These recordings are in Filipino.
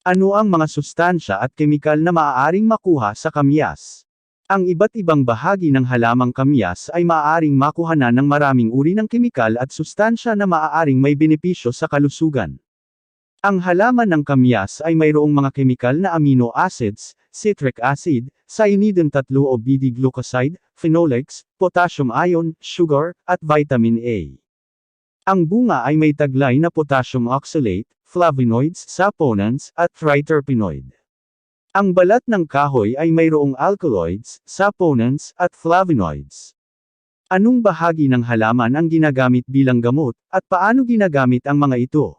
Ano ang mga sustansya at kemikal na maaaring makuha sa kamyas? Ang iba't ibang bahagi ng halamang kamyas ay maaaring makuhanan ng maraming uri ng kemikal at sustansya na maaaring may benepisyo sa kalusugan. Ang halaman ng kamyas ay mayroong mga kemikal na amino acids, citric acid, cyanidin 3 o BD-glucoside, phenolics, potassium ion, sugar, at vitamin A. Ang bunga ay may taglay na potassium oxalate, flavonoids, saponins, at triterpenoid. Ang balat ng kahoy ay mayroong alkaloids, saponins, at flavonoids. Anong bahagi ng halaman ang ginagamit bilang gamot, at paano ginagamit ang mga ito?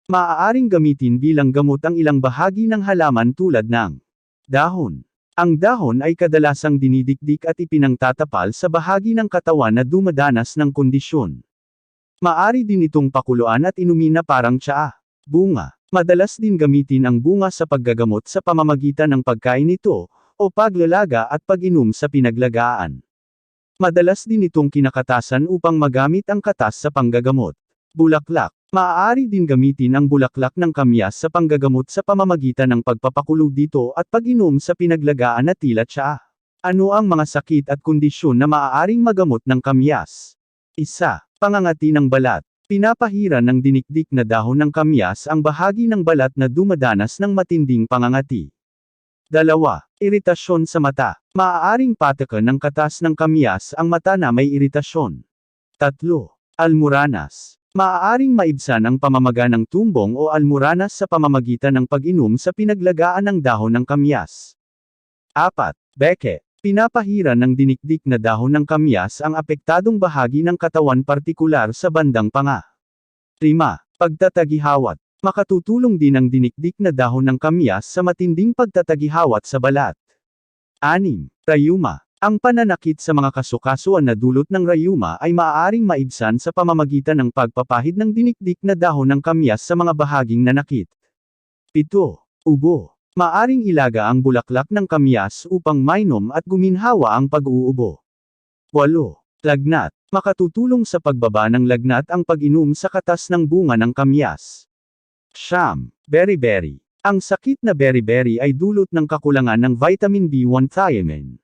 Maaaring gamitin bilang gamot ang ilang bahagi ng halaman tulad ng dahon. Ang dahon ay kadalasang dinidikdik at ipinangtatapal sa bahagi ng katawan na dumadanas ng kondisyon. Maari din itong pakuluan at inumin na parang tsaa. Bunga. Madalas din gamitin ang bunga sa paggagamot sa pamamagitan ng pagkain nito, o paglalaga at pag-inom sa pinaglagaan. Madalas din itong kinakatasan upang magamit ang katas sa panggagamot. Bulaklak. Maaari din gamitin ang bulaklak ng kamyas sa panggagamot sa pamamagitan ng pagpapakulo dito at pag-inom sa pinaglagaan na tila tsaa. Ano ang mga sakit at kondisyon na maaaring magamot ng kamyas? 1. Pangangati ng balat. Pinapahiran ng dinikdik na dahon ng kamyas ang bahagi ng balat na dumadanas ng matinding pangangati. 2. Iritasyon sa mata. Maaaring patakan ng katas ng kamyas ang mata na may iritasyon. 3. Almoranas. Maaaring maibsan ang pamamaga ng tumbong o almoranas sa pamamagitan ng pag-inom sa pinaglagaan ng dahon ng kamyas. 4. Beke. Pinapahiran ng dinikdik na dahon ng kamyas ang apektadong bahagi ng katawan partikular sa bandang panga. 5. Pagtatagihawat. Makatutulong din ang dinikdik na dahon ng kamyas sa matinding pagtatagihawat sa balat. 6. Rayuma. Ang pananakit sa mga kasukasuan na dulot ng rayuma ay maaaring maibsan sa pamamagitan ng pagpapahid ng dinikdik na dahon ng kamyas sa mga bahaging nanakit. 7. Ubo. Maaring ilaga ang bulaklak ng kamyas upang mainom at guminhawa ang pag-uubo. 8. Lagnat. Makatutulong sa pagbaba ng lagnat ang pag-inom sa katas ng bunga ng kamyas. 9. Beriberi. Ang sakit na beriberi ay dulot ng kakulangan ng vitamin B1 thiamine.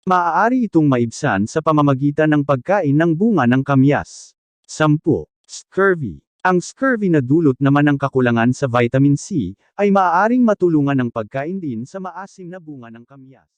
Maaari itong maibsan sa pamamagitan ng pagkain ng bunga ng kamyas. 10. Scurvy. Ang scurvy na dulot naman ng kakulangan sa vitamin C, ay maaaring matulungan ng pagkain din sa maasim na bunga ng kamyas.